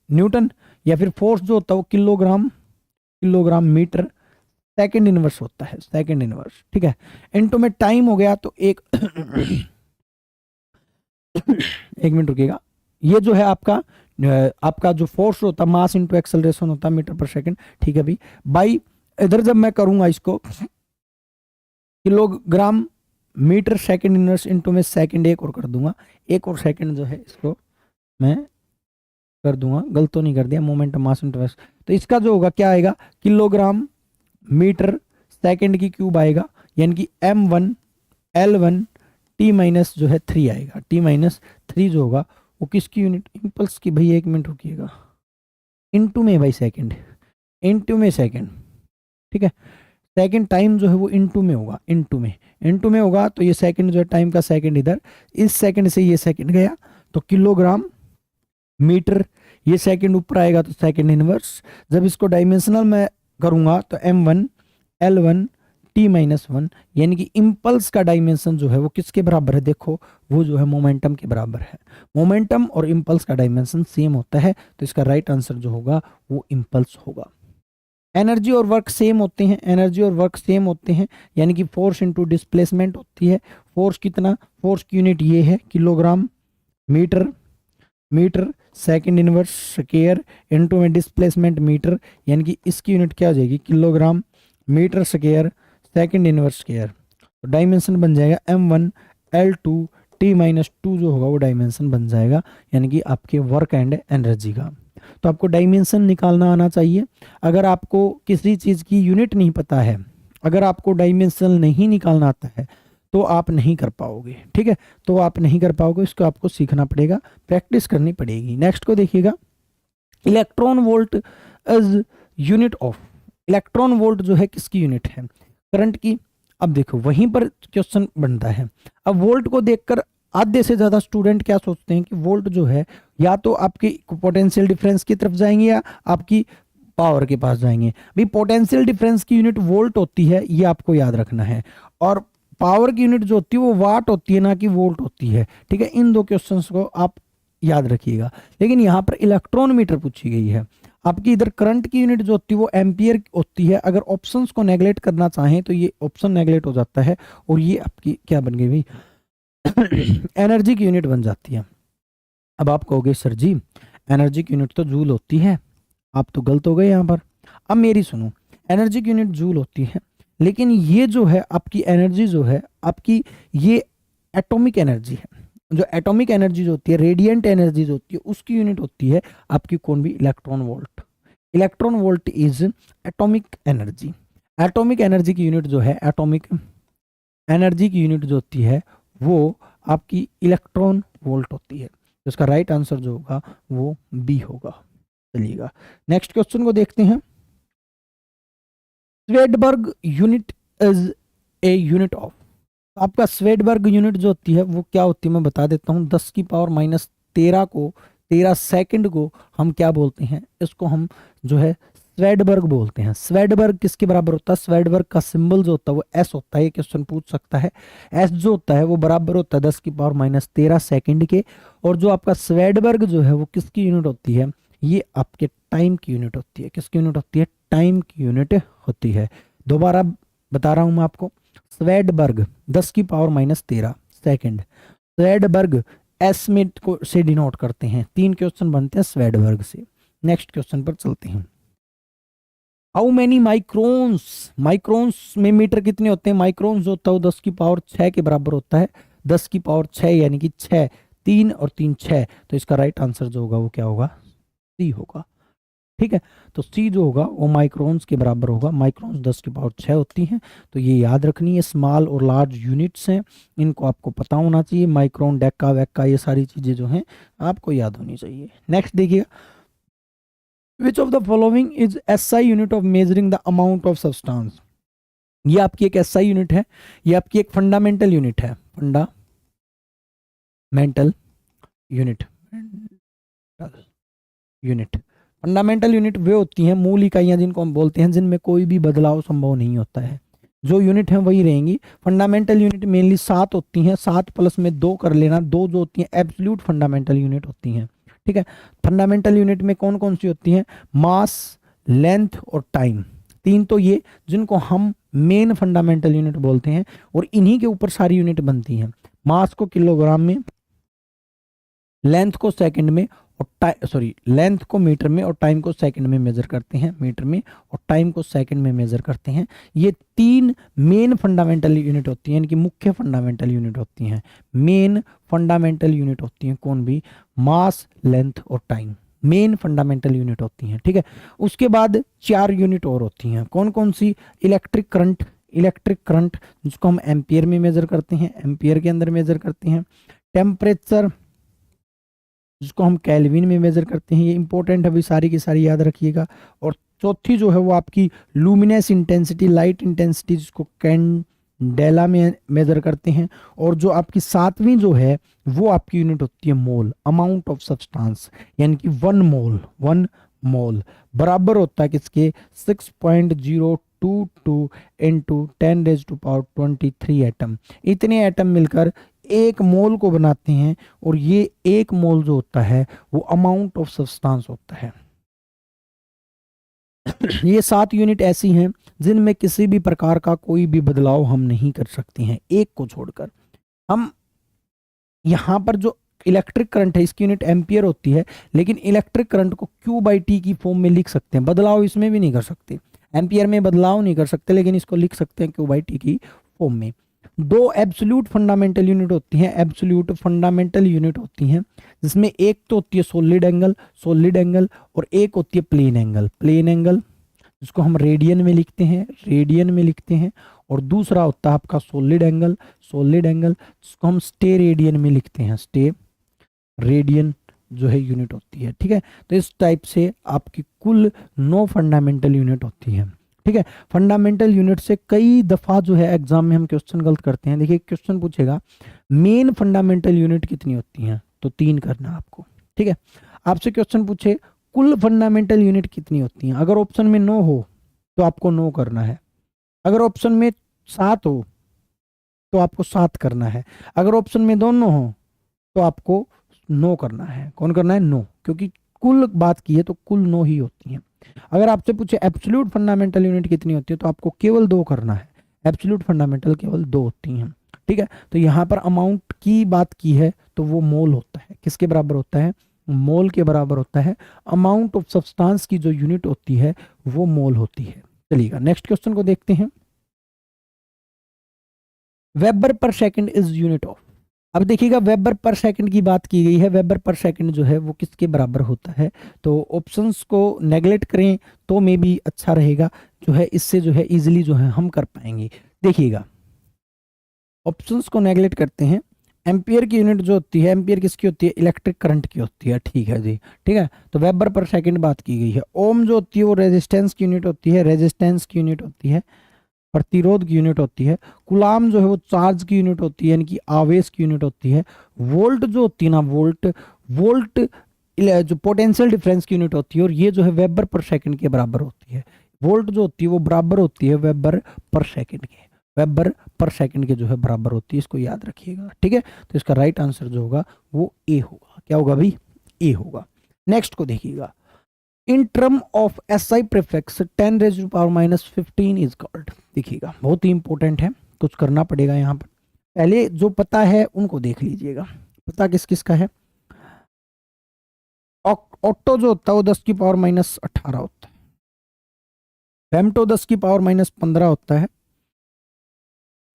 न्यूटन, या फिर फोर्स जो होता है वो kilogram, kilogram metre second inverse होता है, सेकंड इनवर्स। ठीक है, इनटू में टाइम हो गया तो एक एक मिनट रुकिएगा। ये जो है आपका जो फोर्स होता है मास इंटू एक्सेलरेशन होता है मीटर पर सेकंड। ठीक है भाई, बाई इधर जब मैं करूंगा इसको kilogram metre second inverse into में सेकंड एक और कर दूंगा, एक और सेकंड जो है इसको मैं कर दूंगा, गलत तो नहीं कर दिया, मोमेंटम मास इंटू एक्स। तो इसका जो होगा क्या आएगा, किलोग्राम मीटर सेकंड की क्यूब आएगा, यानी कि M1 L1 T माइनस जो है 3 आएगा। T माइनस 3 जो होगा वो किसकी यूनिट, इंपल्स की। भाई एक मिनट रुकिएगा, इनटू में भाई सेकंड, इनटू में सेकंड। ठीक है, सेकंड टाइम जो है वो इनटू में होगा, इनटू में, इनटू में होगा तो ये सेकंड जो है टाइम का सेकंड इधर, इस सेकंड से ये सेकंड गया तो किलोग्राम मीटर, ये सेकंड ऊपर आएगा तो सेकंड इनवर्स। जब इसको डायमेंशनल में करूंगा तो M1 L1 T माइनस 1, यानी कि इंपल्स का डायमेंशन जो है वो किसके बराबर है, देखो वो जो है मोमेंटम के बराबर है। मोमेंटम और इंपल्स का डायमेंशन सेम होता है, तो इसका राइट आंसर जो होगा वो इंपल्स होगा। एनर्जी और वर्क सेम होते हैं, एनर्जी और वर्क सेम होते हैं, यानी कि फोर्स इनटू डिस्प्लेसमेंट होती है। फोर्स कितना, फोर्स की यूनिट ये है kilogram metre, metre second inverse square into में डिस्प्लेसमेंट मीटर, यानी कि इसकी यूनिट क्या हो जाएगी, kilogram metre square second inverse square. तो डायमेंशन बन जाएगा M1 L2 T माइनस 2 जो होगा वो डायमेंशन बन जाएगा, यानी कि आपके वर्क एंड एनर्जी का। तो आपको डायमेंशन निकालना आना चाहिए। अगर आपको किसी चीज़ की यूनिट नहीं पता है, अगर आपको डायमेंशन नहीं निकालना आता है तो आप नहीं कर पाओगे। ठीक है, तो आप नहीं कर पाओगे, इसको आपको सीखना पड़ेगा, प्रैक्टिस करनी पड़ेगी। नेक्स्ट को देखिएगा, electron volt is unit of. Electron volt जो है किसकी यूनिट है, करंट की। अब देखो वहीं पर क्वेश्चन बनता है। अब वोल्ट को देखकर आधे से ज्यादा स्टूडेंट क्या सोचते हैं कि वोल्ट जो है या तो आपके पोटेंशियल डिफरेंस की तरफ जाएंगे या आपकी पावर के पास जाएंगे। भाई पोटेंशियल डिफरेंस की यूनिट वोल्ट होती है, ये आपको याद रखना है, और पावर की यूनिट जो होती है वो वाट होती है, ना कि वोल्ट होती है। ठीक है, इन दो क्वेश्चंस को आप याद रखिएगा। लेकिन यहाँ पर इलेक्ट्रॉन मीटर पूछी गई है। आपकी इधर करंट की यूनिट जो होती है वो एम्पियर होती है। अगर ऑप्शंस को नेगलेक्ट करना चाहें तो ये ऑप्शन नेगलेक्ट हो जाता है और ये आपकी क्या बन गई भाई, एनर्जी की यूनिट बन जाती है। अब आप कहोगे सर जी एनर्जी की यूनिट तो जूल होती है, आप तो गलत हो गए यहाँ पर। अब मेरी सुनो, एनर्जी की यूनिट जूल होती है, लेकिन ये जो है आपकी एनर्जी जो है आपकी, ये एटॉमिक एनर्जी है। जो एटॉमिक एनर्जी जो होती है, रेडिएंट एनर्जी जो होती है, उसकी यूनिट होती है आपकी कौन भी, electron volt. Electron volt is atomic energy. Atomic energy की यूनिट जो है, एटॉमिक एनर्जी की यूनिट जो होती है वो आपकी इलेक्ट्रॉन वोल्ट होती है। तो इसका राइट आंसर जो होगा वो बी होगा। चलिएगा नेक्स्ट क्वेश्चन को देखते हैं। Svedberg unit is a unit of, आपका स्वेडबर्ग यूनिट जो होती है वो क्या होती है मैं बता देता हूँ। 10⁻13 को 13 सेकंड को हम क्या बोलते हैं, इसको हम जो है स्वेडबर्ग बोलते हैं। स्वेडबर्ग किसके बराबर होता है, स्वेडबर्ग का सिंबल जो होता है वो एस होता है। ये क्वेश्चन पूछ सकता है। एस जो होता है वो बराबर होता है 10⁻13 सेकंड के। और जो आपका स्वेडबर्ग जो है वो किसकी यूनिट होती है, ये आपके टाइम की यूनिट होती है। किसकी यूनिट होती है, टाइम की यूनिट होती है। दोबारा बता रहा हूं मैं आपको, स्वेडबर्ग 10⁻13 सेकंड, स्वेडबर्ग एस में को से डिनोट करते हैं। 3 क्वेश्चन बनते हैं स्वेडबर्ग से। नेक्स्ट क्वेश्चन पर चलते हैं। हाउ मेनी माइक्रोन्स, माइक्रोन्स में मीटर कितने होते हैं, माइक्रोन्स जो होता है वो 10⁻6 के बराबर होता है। 10⁻6 यानी कि 6, 3 और 3 6। तो इसका राइट आंसर जो होगा वो क्या होगा, सी होगा। ठीक है, तो सी जो होगा वो माइक्रोन्स के बराबर होगा। माइक्रोन्स 10⁻6 होती हैं। तो ये याद रखनी है, स्मॉल और लार्ज यूनिट्स हैं, इनको आपको पता होना चाहिए। माइक्रोन, डेका, वेक्का, ये सारी चीजें जो हैं आपको याद होनी चाहिए। नेक्स्ट देखिए, which of the following is SI unit of measuring the amount of substance. ये आपकी एक एसआई यूनिट है, ये आपकी एक फंडामेंटल यूनिट है। Fundamental unit, unit fundamental unit वे होती हैं, मूल इकाइयां जिनको हम बोलते हैं, जिनमें कोई भी बदलाव संभव नहीं होता है। जो यूनिट है वही रहेंगी। फंडामेंटल यूनिट मेनली 7 होती हैं, 7 प्लस में 2 कर लेना। 2 जो होती हैं एब्सोल्यूट फंडामेंटल यूनिट होती हैं। ठीक है, फंडामेंटल यूनिट में कौन कौन सी होती हैं, मास, लेंथ और टाइम। 3 तो ये जिनको हम मेन फंडामेंटल यूनिट बोलते हैं, और इन्हीं के ऊपर सारी यूनिट बनती हैं। मास को किलोग्राम में, लेंथ को सेकंड में, और लेंथ को मीटर में, और टाइम को सेकंड में मेजर करते हैं। मीटर में और टाइम को सेकंड में मेजर करते हैं। ये 3 मेन फंडामेंटल यूनिट होती हैं, इनकी मुख्य फंडामेंटल यूनिट होती हैं। मेन फंडामेंटल यूनिट होती हैं कौन भी, मास, लेंथ और टाइम, मेन फंडामेंटल यूनिट होती हैं। ठीक है, उसके बाद 4 यूनिट और होती हैं। कौन कौन सी, इलेक्ट्रिक करंट, इलेक्ट्रिक करंट जिसको हम एम्पियर में मेजर करते हैं, एम्पियर के अंदर मेजर करते हैं। टेम्परेचर जिसको हम केल्विन में मेजर करते हैं, ये इंपॉर्टेंट है अभी, सारी की सारी याद रखिएगा। और चौथी जो है वो आपकी लुमिनस इंटेंसिटी, लाइट इंटेंसिटी, जिसको कैंडेला में मेजर करते हैं। और जो आपकी 7वीं जो है वो आपकी यूनिट होती है मोल, अमाउंट ऑफ सब्सटेंस, यानी कि 1 मोल, 1 मोल बराबर होता है किसके, 6.022 इंटू 10⁻23 एटम। इतने एटम मिलकर 1 मोल को बनाते हैं, और ये 1 मोल जो होता है वो अमाउंट ऑफ सब्सटेंस होता है। ये 7 यूनिट ऐसी हैं जिनमें किसी भी प्रकार का कोई भी बदलाव हम नहीं कर सकते हैं, एक को छोड़कर। हम यहाँ पर जो इलेक्ट्रिक करंट है इसकी यूनिट एम्पियर होती है, लेकिन इलेक्ट्रिक करंट को Q/T की फॉर्म में लिख सकते हैं। बदलाव इसमें भी नहीं कर सकते, एम्पियर में बदलाव नहीं कर सकते, लेकिन इसको लिख सकते हैं Q/T की फॉर्म में। 2 एब्सोल्यूट फंडामेंटल यूनिट होती हैं, एब्सोल्यूट फंडामेंटल यूनिट होती हैं, जिसमें एक तो होती है सॉलिड एंगल, सॉलिड एंगल, और एक होती है प्लेन एंगल, प्लेन एंगल जिसको हम रेडियन में लिखते हैं, रेडियन में लिखते हैं। और दूसरा होता है आपका सॉलिड एंगल, सॉलिड एंगल जिसको हम स्टे रेडियन में लिखते हैं, स्टे रेडियन जो है यूनिट होती है। ठीक है, तो इस टाइप से आपकी कुल 9 फंडामेंटल यूनिट होती हैं। ठीक है, फंडामेंटल यूनिट से कई दफा जो है एग्जाम में हम क्वेश्चन गलत करते हैं। देखिए क्वेश्चन पूछेगा मेन फंडामेंटल यूनिट कितनी होती हैं, तो 3 करना आपको। ठीक है, आपसे क्वेश्चन पूछे कुल फंडामेंटल यूनिट कितनी होती हैं, अगर ऑप्शन में 9 हो तो आपको 9 करना है, अगर ऑप्शन में 7 हो तो आपको 7 करना है। अगर ऑप्शन में दोनों हो तो आपको 9 करना है। कौन करना है? 9, क्योंकि कुल बात की है तो कुल 9 ही होती हैं। अगर आपसे पूछे एब्सोल्यूट फंडामेंटल यूनिट कितनी होती है तो आपको केवल 2 करना है। एब्सोल्यूट फंडामेंटल केवल 2 होती हैं। ठीक है, तो यहाँ पर अमाउंट की बात की है तो वो मोल होता है। किसके बराबर होता है? मोल के बराबर होता है। अमाउंट ऑफ सब्सटेंस की जो यूनिट होती है वो मोल होती है। चलिएगा नेक्स्ट क्वेश्चन को देखते हैं। वेबर पर सेकंड इज यूनिट ऑफ। अब देखिएगा वेबर पर सेकंड की बात की गई है। वेबर पर सेकंड जो है वो किसके बराबर होता है? तो ऑप्शंस को नेगलेक्ट करें तो मे भी अच्छा रहेगा, जो है इससे जो है इजीली जो है हम कर पाएंगे। देखिएगा ऑप्शंस को नेगलेक्ट करते हैं। एम्पियर की यूनिट जो होती है, एम्पियर किसकी होती है? इलेक्ट्रिक करंट की होती है। ठीक है जी, ठीक है। तो वेबर पर सेकंड बात की गई है। ओम जो होती है वो रेजिस्टेंस की यूनिट होती है। रेजिस्टेंस की यूनिट होती है, प्रतिरोध की यूनिट होती है। कुलाम जो है वो चार्ज की यूनिट होती है, यानी कि आवेश की यूनिट होती है। वोल्ट जो होती है ना, वोल्ट जो पोटेंशियल डिफरेंस की यूनिट होती है, और ये जो है वेबर पर सेकंड के बराबर होती है। वोल्ट जो होती है वो बराबर होती है वेबर पर सेकंड के। वेबर पर सेकंड के जो है बराबर होती है, इसको याद रखिएगा। ठीक है, तो इसका राइट आंसर जो होगा वो ए होगा। क्या होगा भाई? ए होगा। नेक्स्ट को देखिएगा। In term of SI prefix 10 raised to power minus 15 is called. देखिएगा बहुत ही इंपॉर्टेंट है, कुछ करना पड़ेगा यहाँ पर। पहले जो पता है उनको देख लीजिएगा। पता किस किस का है? ऑक्टो जो होता है वो 10 की पावर माइनस 18 होता है। फेम्टो 10 की पावर माइनस 15 होता है।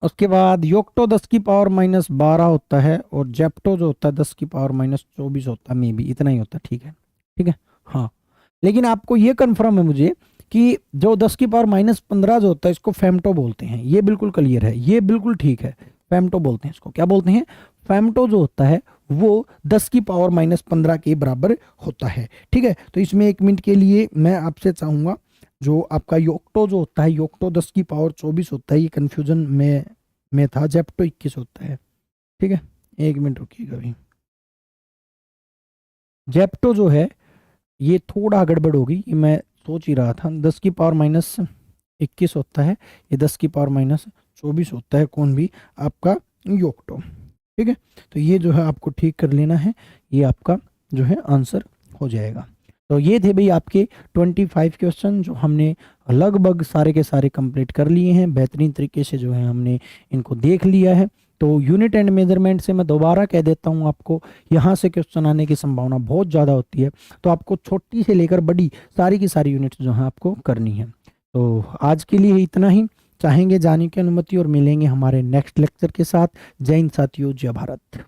उसके बाद योक्टो 10 की पावर माइनस 12 होता है। और जेप्टो जो होता है 10 की पावर माइनस 24 होता है। मे बी इतना ही होता है। ठीक है, ठीक है, हाँ। लेकिन आपको ये कंफर्म है मुझे कि जो 10 की पावर माइनस 15 जो होता है इसको फेम्टो बोलते हैं। ये बिल्कुल क्लियर है, ये बिल्कुल ठीक है। फेम्टो बोलते हैं इसको। क्या बोलते हैं? फेम्टो जो होता है वो 10 की पावर माइनस 15 के बराबर होता है। ठीक है, तो इसमें 1 मिनट के लिए मैं आपसे चाहूंगा, जो आपका योक्टो जो होता है, योक्टो 10 की पावर 24 होता है, ये कंफ्यूजन में था। जेप्टो 21 होता है। ठीक है, 1 मिनट रुकिएगा भाई। जेप्टो जो है ये थोड़ा गड़बड़ होगी, ये मैं सोच ही रहा था। 10 की पावर माइनस 21 होता है, ये 10 की पावर माइनस 24 होता है। कौन भी? आपका योक्टो। ठीक है, तो ये जो है आपको ठीक कर लेना है, ये आपका जो है आंसर हो जाएगा। तो ये थे भाई आपके 25 क्वेश्चन, जो हमने लगभग सारे के सारे कंप्लीट कर लिए हैं। बेहतरीन तरीके से जो है हमने इनको देख लिया है। तो यूनिट एंड मेजरमेंट से मैं दोबारा कह देता हूँ आपको, यहाँ से क्वेश्चन आने की संभावना बहुत ज़्यादा होती है। तो आपको छोटी से लेकर बड़ी सारी की सारी यूनिट्स जो है आपको करनी है। तो आज के लिए इतना ही। चाहेंगे जाने की अनुमति और मिलेंगे हमारे नेक्स्ट लेक्चर के साथ। जय हिंद साथियों, जय भारत।